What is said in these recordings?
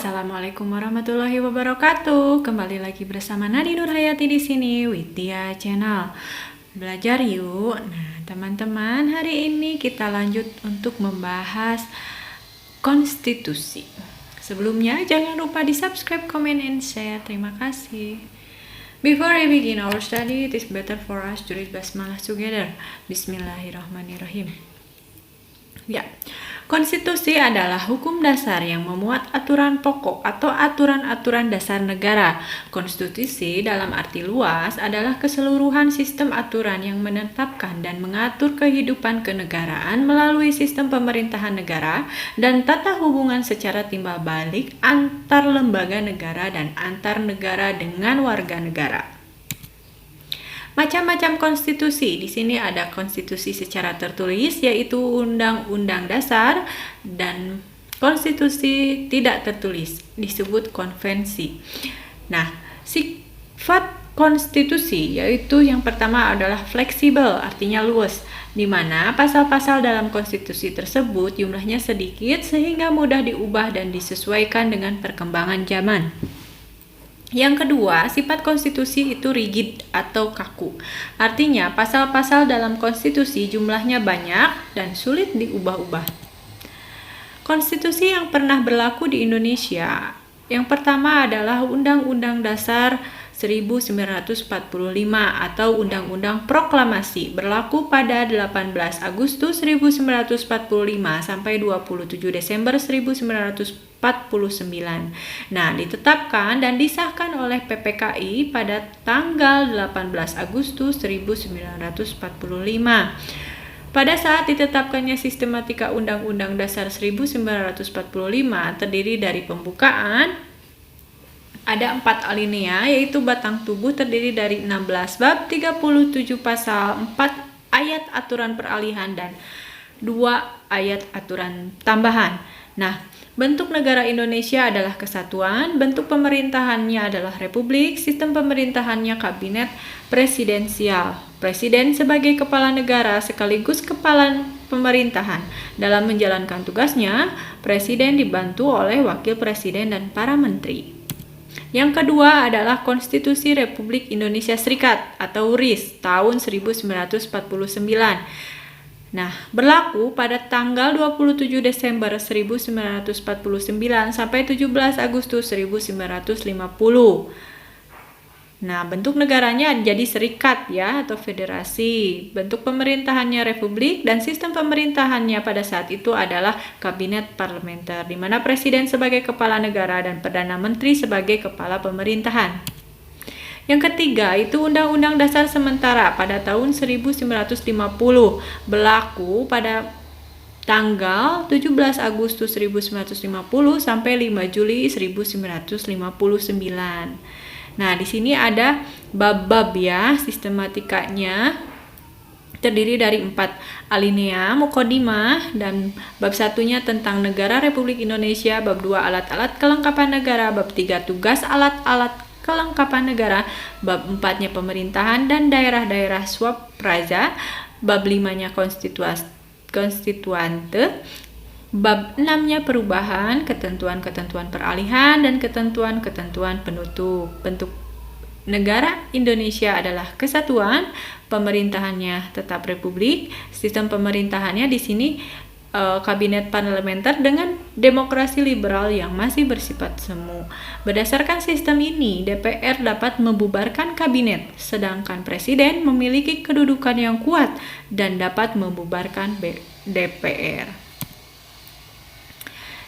Assalamualaikum warahmatullahi wabarakatuh. Kembali lagi bersama Nadi Nurhayati di sini, Widya Channel. Belajar yuk. Nah, teman-teman, hari ini kita lanjut untuk membahas konstitusi. Sebelumnya, jangan lupa di-subscribe, comment, and share. Terima kasih. Before we begin our study, it is better for us to read Basmalah together. Bismillahirrahmanirrahim. Ya, konstitusi adalah hukum dasar yang memuat aturan pokok atau aturan-aturan dasar negara. Konstitusi dalam arti luas adalah keseluruhan sistem aturan yang menetapkan dan mengatur kehidupan kenegaraan melalui sistem pemerintahan negara dan tata hubungan secara timbal balik antar lembaga negara dan antar negara dengan warga negara. Macam-macam konstitusi. Di sini ada konstitusi secara tertulis, yaitu Undang-Undang Dasar, dan konstitusi tidak tertulis, disebut konvensi. Nah, sifat konstitusi yaitu yang pertama adalah fleksibel, artinya luas, di mana pasal-pasal dalam konstitusi tersebut jumlahnya sedikit sehingga mudah diubah dan disesuaikan dengan perkembangan zaman. Yang kedua, sifat konstitusi itu rigid atau kaku. Artinya, pasal-pasal dalam konstitusi jumlahnya banyak dan sulit diubah-ubah. Konstitusi yang pernah berlaku di Indonesia, yang pertama adalah Undang-Undang Dasar 1945 atau Undang-Undang Proklamasi, berlaku pada 18 Agustus 1945 sampai 27 Desember 1949. Nah, ditetapkan dan disahkan oleh PPKI pada tanggal 18 Agustus 1945. Pada saat ditetapkannya sistematika Undang-Undang Dasar 1945 terdiri dari pembukaan, ada 4 alinea, yaitu batang tubuh terdiri dari 16 bab, 37 pasal, 4 ayat aturan peralihan, dan 2 ayat aturan tambahan. Nah, bentuk negara Indonesia adalah kesatuan, bentuk pemerintahannya adalah republik, sistem pemerintahannya kabinet presidensial. Presiden sebagai kepala negara sekaligus kepala pemerintahan. Dalam menjalankan tugasnya, presiden dibantu oleh wakil presiden dan para menteri. Yang kedua adalah Konstitusi Republik Indonesia Serikat atau RIS tahun 1949. Nah, berlaku pada tanggal 27 Desember 1949 sampai 17 Agustus 1950. Nah, bentuk negaranya jadi serikat ya atau federasi. Bentuk pemerintahannya republik dan sistem pemerintahannya pada saat itu adalah kabinet parlementer, di mana presiden sebagai kepala negara dan perdana menteri sebagai kepala pemerintahan. Yang ketiga itu Undang-Undang Dasar sementara pada tahun 1950, berlaku pada tanggal 17 Agustus 1950 sampai 5 Juli 1959. Nah, di sini ada bab-bab ya, sistematikanya terdiri dari 4 alinea, mukodimah, dan bab 1-nya tentang negara Republik Indonesia, bab 2 alat-alat kelengkapan negara, bab 3 tugas alat-alat kelengkapan negara, bab 4-nya pemerintahan dan daerah-daerah swapraja, bab 5-nya konstituante, bab 6-nya perubahan, ketentuan-ketentuan peralihan, dan ketentuan-ketentuan penutup. Bentuk negara Indonesia adalah kesatuan, pemerintahannya tetap republik, sistem pemerintahannya di sini kabinet parlementer dengan demokrasi liberal yang masih bersifat semu. Berdasarkan sistem ini, DPR dapat membubarkan kabinet, sedangkan presiden memiliki kedudukan yang kuat dan dapat membubarkan DPR.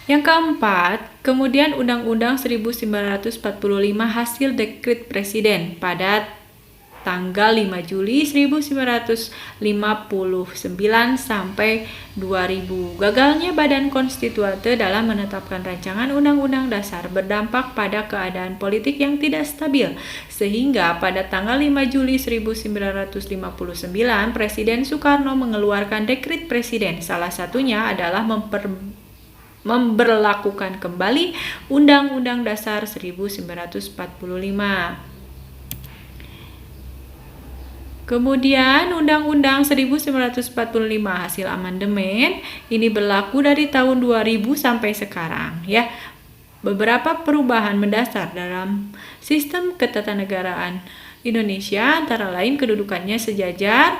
Yang keempat, kemudian Undang-Undang 1945 hasil dekret presiden pada tanggal 5 Juli 1959 sampai 2000. Gagalnya Badan Konstituante dalam menetapkan rancangan Undang-Undang Dasar berdampak pada keadaan politik yang tidak stabil, sehingga pada tanggal 5 Juli 1959 Presiden Soekarno mengeluarkan dekret presiden. Salah satunya adalah memberlakukan kembali Undang-Undang Dasar 1945. Kemudian Undang-Undang 1945 hasil amandemen ini berlaku dari tahun 2000 sampai sekarang ya. beberapa perubahan mendasar dalam sistem ketatanegaraan Indonesia, antara lain kedudukannya sejajar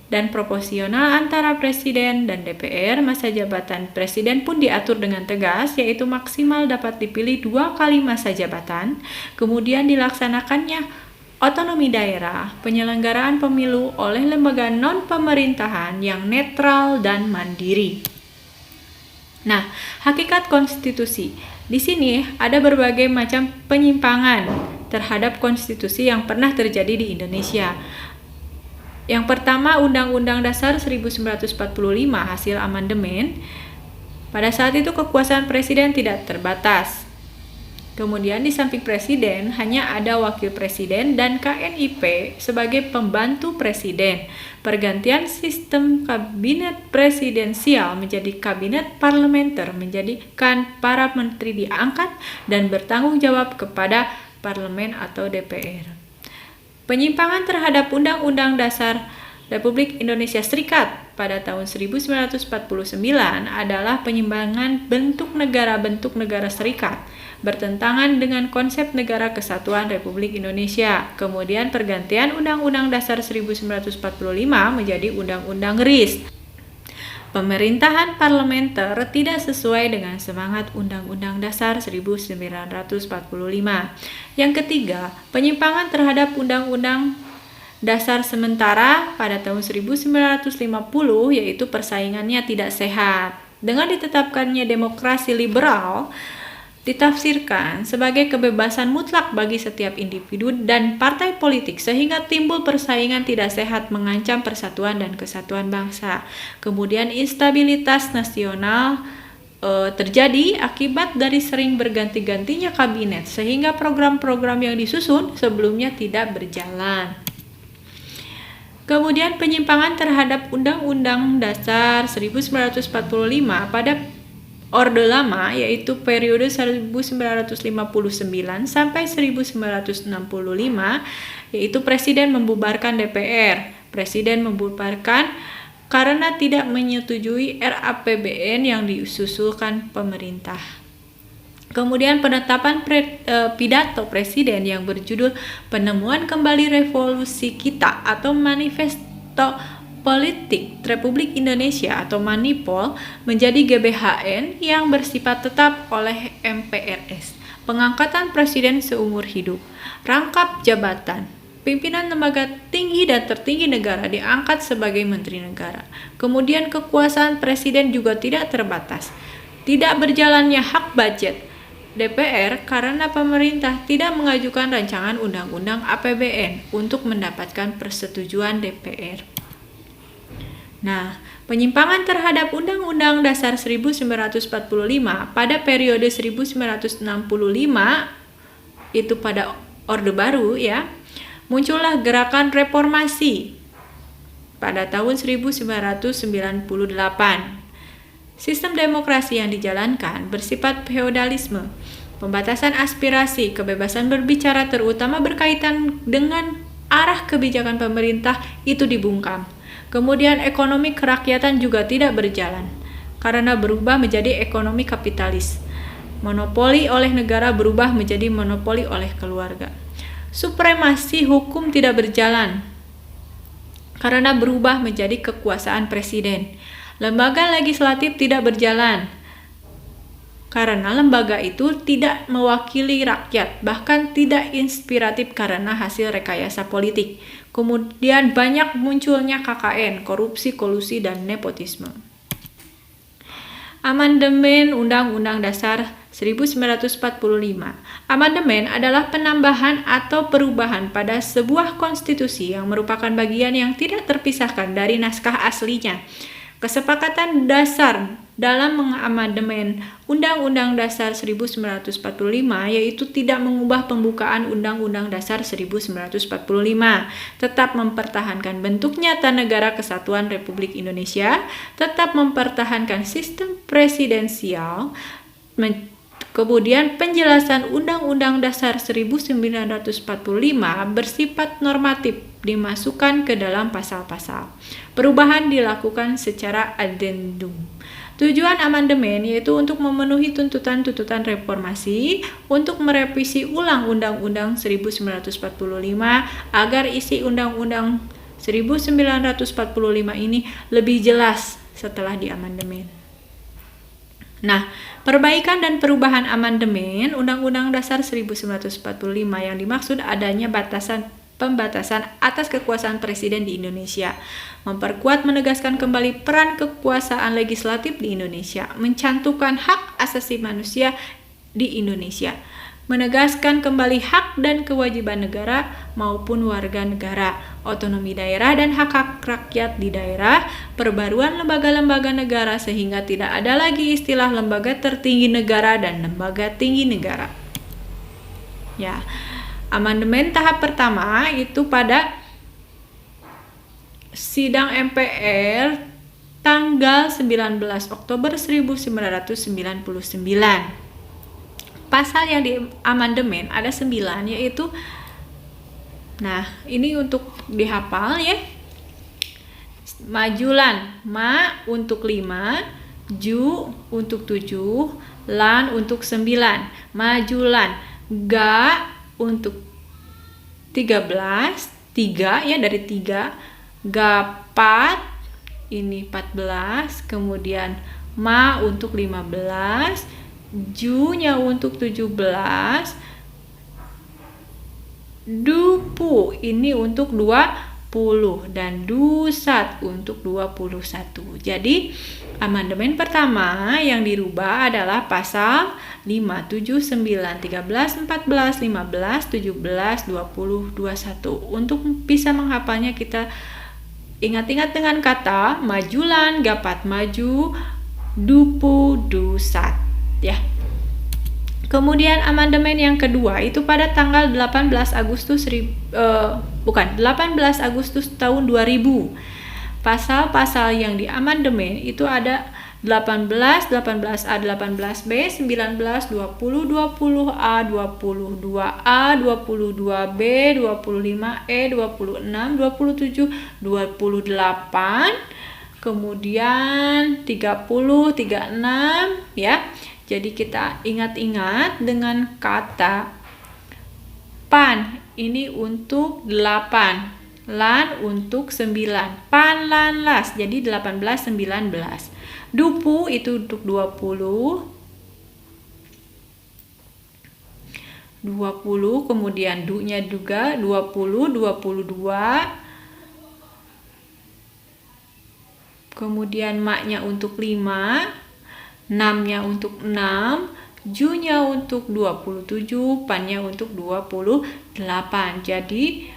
dan proporsional antara presiden dan DPR. Masa jabatan presiden pun diatur dengan tegas, yaitu maksimal dapat dipilih 2 kali masa jabatan. Kemudian dilaksanakannya otonomi daerah, penyelenggaraan pemilu oleh lembaga non-pemerintahan yang netral dan mandiri. Nah, hakikat konstitusi. Di sini ada berbagai macam penyimpangan terhadap konstitusi yang pernah terjadi di Indonesia. Yang pertama, Undang-Undang Dasar 1945 hasil amandemen. Pada saat itu kekuasaan presiden tidak terbatas. Kemudian di samping presiden hanya ada wakil presiden dan KNIP sebagai pembantu presiden. Pergantian sistem kabinet presidensial menjadi kabinet parlementer menjadikan para menteri diangkat dan bertanggung jawab kepada parlemen atau DPR. Penyimpangan terhadap Undang-Undang Dasar Republik Indonesia Serikat pada tahun 1949 adalah penyimpangan bentuk negara serikat, bertentangan dengan konsep negara kesatuan Republik Indonesia. Kemudian pergantian Undang-Undang Dasar 1945 menjadi Undang-Undang RIS. Pemerintahan parlementer tidak sesuai dengan semangat Undang-Undang Dasar 1945. Yang ketiga, penyimpangan terhadap Undang-Undang Dasar sementara pada tahun 1950, yaitu persaingannya tidak sehat. Dengan ditetapkannya demokrasi liberal, ditafsirkan sebagai kebebasan mutlak bagi setiap individu dan partai politik, sehingga timbul persaingan tidak sehat mengancam persatuan dan kesatuan bangsa. Kemudian instabilitas nasional terjadi akibat dari sering berganti-gantinya kabinet, sehingga program-program yang disusun sebelumnya tidak berjalan. Kemudian penyimpangan terhadap Undang-Undang Dasar 1945 pada Orde Lama, yaitu periode 1959 sampai 1965, yaitu Presiden membubarkan DPR. Presiden membubarkan karena tidak menyetujui RAPBN yang disusulkan pemerintah. Kemudian penetapan pidato presiden yang berjudul Penemuan Kembali Revolusi Kita atau Manifesto Politik Republik Indonesia atau Manipol menjadi GBHN yang bersifat tetap oleh MPRS. Pengangkatan presiden seumur hidup, rangkap jabatan, pimpinan lembaga tinggi dan tertinggi negara diangkat sebagai menteri negara. Kemudian kekuasaan presiden juga tidak terbatas. Tidak berjalannya hak budget DPR karena pemerintah tidak mengajukan rancangan undang-undang APBN untuk mendapatkan persetujuan DPR. Nah, penyimpangan terhadap Undang-Undang Dasar 1945 pada periode 1965 itu pada Orde Baru ya, muncullah gerakan reformasi pada tahun 1998. Sistem demokrasi yang dijalankan bersifat feodalisme. Pembatasan aspirasi, kebebasan berbicara terutama berkaitan dengan arah kebijakan pemerintah itu dibungkam. Kemudian ekonomi kerakyatan juga tidak berjalan karena berubah menjadi ekonomi kapitalis. Monopoli oleh negara berubah menjadi monopoli oleh keluarga. Supremasi hukum tidak berjalan karena berubah menjadi kekuasaan presiden. Lembaga legislatif tidak berjalan karena lembaga itu tidak mewakili rakyat, bahkan tidak inspiratif karena hasil rekayasa politik. Kemudian banyak munculnya KKN, korupsi, kolusi, dan nepotisme. Amandemen Undang-Undang Dasar 1945. Amandemen adalah penambahan atau perubahan pada sebuah konstitusi yang merupakan bagian yang tidak terpisahkan dari naskah aslinya. Kesepakatan dasar dalam mengamandemen Undang-Undang Dasar 1945 yaitu tidak mengubah pembukaan Undang-Undang Dasar 1945, tetap mempertahankan bentuk nyata negara kesatuan Republik Indonesia, tetap mempertahankan sistem presidensial, kemudian penjelasan Undang-Undang Dasar 1945 bersifat normatif dimasukkan ke dalam pasal-pasal. Perubahan dilakukan secara addendum. Tujuan amandemen yaitu untuk memenuhi tuntutan-tuntutan reformasi, untuk merevisi ulang Undang-Undang 1945 agar isi Undang-Undang 1945 ini lebih jelas setelah diamandemen. Nah, perbaikan dan perubahan amandemen Undang-Undang Dasar 1945 yang dimaksud adanya pembatasan atas kekuasaan presiden di Indonesia, memperkuat menegaskan kembali peran kekuasaan legislatif di Indonesia, mencantumkan hak asasi manusia di Indonesia, menegaskan kembali hak dan kewajiban negara maupun warga negara, otonomi daerah dan hak-hak rakyat di daerah, perbaruan lembaga-lembaga negara sehingga tidak ada lagi istilah lembaga tertinggi negara dan lembaga tinggi negara. Ya. Amandemen tahap pertama itu pada sidang MPR tanggal 19 Oktober 1999. Pasal yang di amandemen ada 9, yaitu, nah ini untuk dihafal ya. Majulan, ma untuk 5, ju untuk 7, lan untuk 9. Majulan, ga untuk 13, 3 ya, dari 3, gapat ini 14, kemudian ma untuk 15, ju-nya untuk 17, dupu ini untuk 20 dan dusat untuk 21. Jadi amandemen pertama yang dirubah adalah pasal 5, 7, 9, 13, 14, 15, 17, 20, 21. Untuk bisa menghafalnya kita ingat-ingat dengan kata majulan, gapat maju, dupu, dusat ya. Kemudian amandemen yang kedua itu pada tanggal 18 Agustus tahun 2000. Pasal-pasal yang diamandemen itu ada 18, 18A, 18B, 19, 20, 20A, 22A, 22B, 25E, 26, 27, 28, kemudian 30, 36 ya. Jadi kita ingat-ingat dengan kata pan ini untuk 8, lan untuk 9, pan, lan, las, jadi 18, 19. Dupu itu untuk 20, kemudian du-nya juga 20, 22, kemudian ma-nya untuk 5, 6-nya untuk 6, ju-nya untuk 27, pan-nya untuk 28. Jadi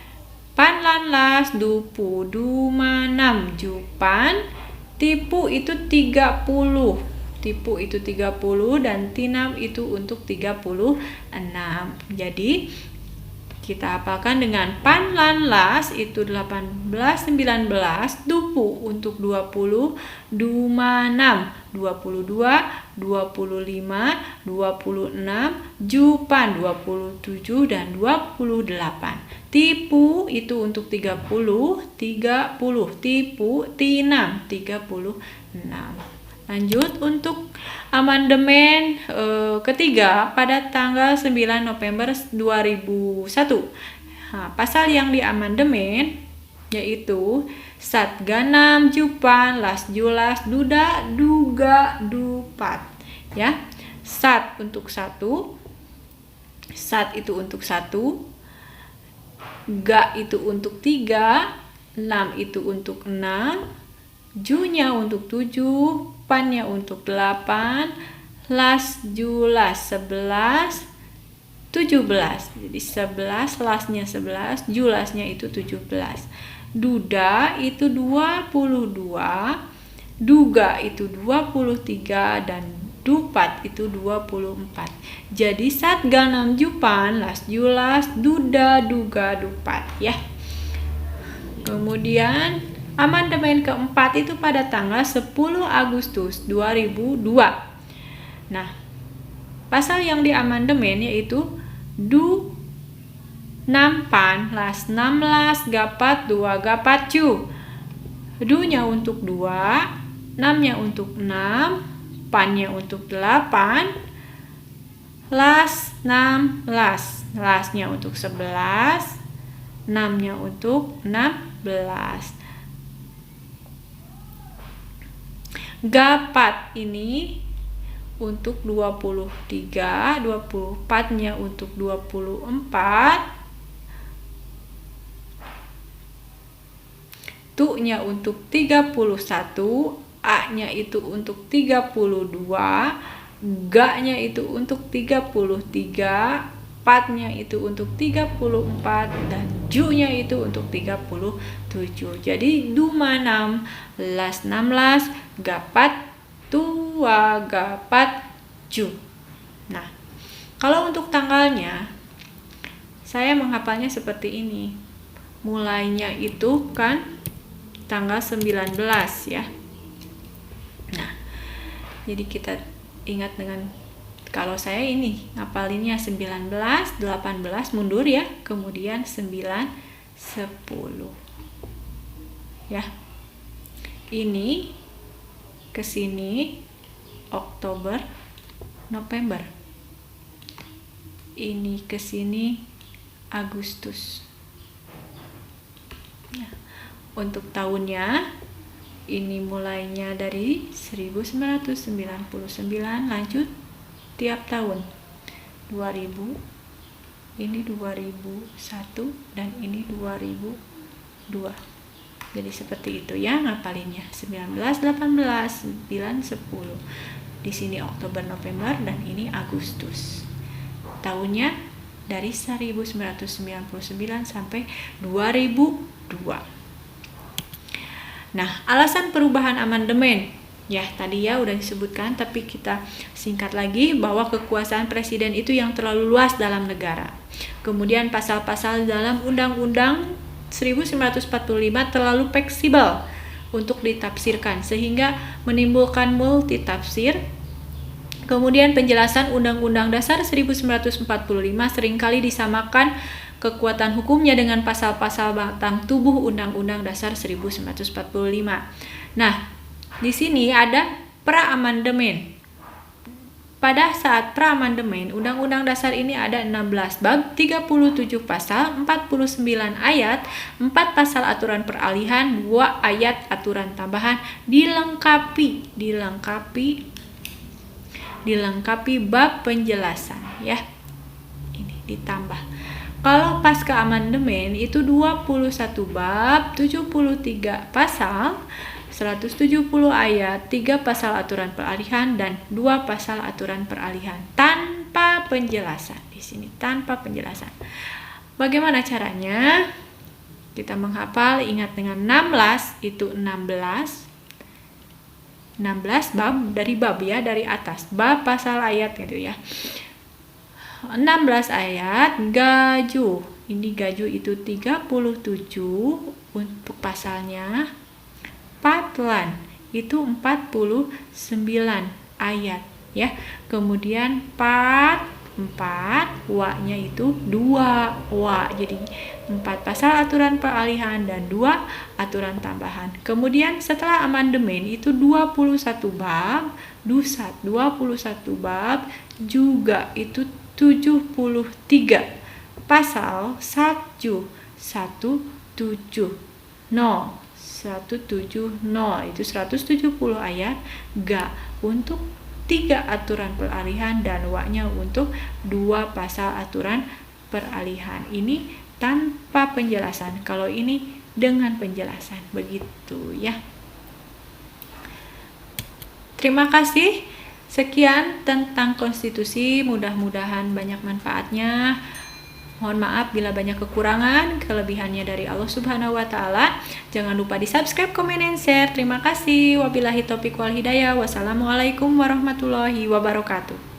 pan, lan, las, dupu, duma, 6, jupan, tipu itu 30. Tipu itu 30 dan tinam itu untuk 36. Jadi kita hafalkan dengan pan, lan, las itu 18, 19, dupu untuk 20, duma 6, 22, 25, 26, jupan 27 dan 28. Tipu itu untuk 30, tipu, tinam 36. Lanjut untuk amandemen ketiga pada tanggal 9 November 2001. Nah, pasal yang diamandemen yaitu satganam, jupan, las, julas, duda, duga, dupat. Ya, sat untuk 1, sat itu untuk 1, ga itu untuk 3, lam itu untuk 6, ju-nya untuk 7, pan-nya untuk 8, las, julas 11, 17. Jadi 11, lasnya 11, julasnya itu 17. Duda itu 22, duga itu 23 dan dupat itu 24. Jadi satganam, jupan, las, julas, duda, duga, dupat ya. Kemudian amandemen keempat itu pada tanggal 10 Agustus 2002. Nah, pasal yang diamandemen yaitu du, nampan, las, 16, gapat, 2, gapat, cu. Du-nya untuk 2, 6-nya untuk 6, pannya untuk 8, las 16, lasnya untuk 11, 6-nya untuk 16. Gapat ini untuk 23, 24-nya untuk 24, tu-nya untuk 31, a-nya itu untuk 32, ga-nya itu untuk 33, pat-nya itu untuk 34, dan ju-nya itu untuk 37. Jadi duma 6, las 16, gapat tua, gapat ju. Nah, kalau untuk tanggalnya saya menghafalnya seperti ini. Mulainya itu kan tanggal 19 ya. Nah, jadi kita ingat dengan, kalau saya ini ngapalinnya 19, 18 mundur ya, kemudian 9, 10 ya. Ini ke sini Oktober, November. Ini ke sini Agustus. Nah, untuk tahunnya ini mulainya dari 1999, lanjut tiap tahun 2000, ini 2001, dan ini 2002. Jadi seperti itu ya ngapalinnya. 19, 18, 9, 10. Di sini Oktober, November, dan ini Agustus. Tahunnya dari 1999 sampai 2002. Nah, alasan perubahan amandemen ya tadi ya udah disebutkan, tapi kita singkat lagi bahwa kekuasaan presiden itu yang terlalu luas dalam negara. Kemudian pasal-pasal dalam Undang-Undang 1945 terlalu fleksibel untuk ditafsirkan sehingga menimbulkan multitafsir. Kemudian penjelasan Undang-Undang Dasar 1945 seringkali disamakan kekuatan hukumnya dengan pasal-pasal batang tubuh Undang-Undang Dasar 1945. Nah, di sini ada pra-amandemen. Pada saat pra-amandemen, Undang-Undang Dasar ini ada 16 bab, 37 pasal, 49 ayat, 4 pasal aturan peralihan, 2 ayat aturan tambahan, dilengkapi bab penjelasan ya. Ini ditambah. Kalau pasca amandemen itu 21 bab, 73 pasal, 170 ayat, 3 pasal aturan peralihan, dan 2 pasal aturan peralihan tanpa penjelasan. Di sini tanpa penjelasan. Bagaimana caranya? Kita menghafal, ingat dengan 16 itu 16 bab, dari bab ya, dari atas. Bab, pasal, ayat gitu ya. 16 ayat, gaju. Ini gaju itu 37 untuk pasalnya. Patlan itu 49 ayat ya. Kemudian 4 wa-nya itu 2 wa. Jadi 4 pasal aturan peralihan dan 2 aturan tambahan. Kemudian setelah amandemen itu 21 bab, 21 bab juga itu 73 pasal 170 itu 170 ayat, ga untuk 3 aturan peralihan dan wa-nya untuk 2 pasal aturan peralihan. Ini tanpa penjelasan, kalau ini dengan penjelasan, begitu ya. Terima kasih. Sekian tentang konstitusi, mudah-mudahan banyak manfaatnya. Mohon maaf bila banyak kekurangan, kelebihannya dari Allah Subhanahu wa Ta'ala. Jangan lupa di-subscribe, komen, and share. Terima kasih. Wabillahi taufiq wal hidayah. Wassalamualaikum warahmatullahi wabarakatuh.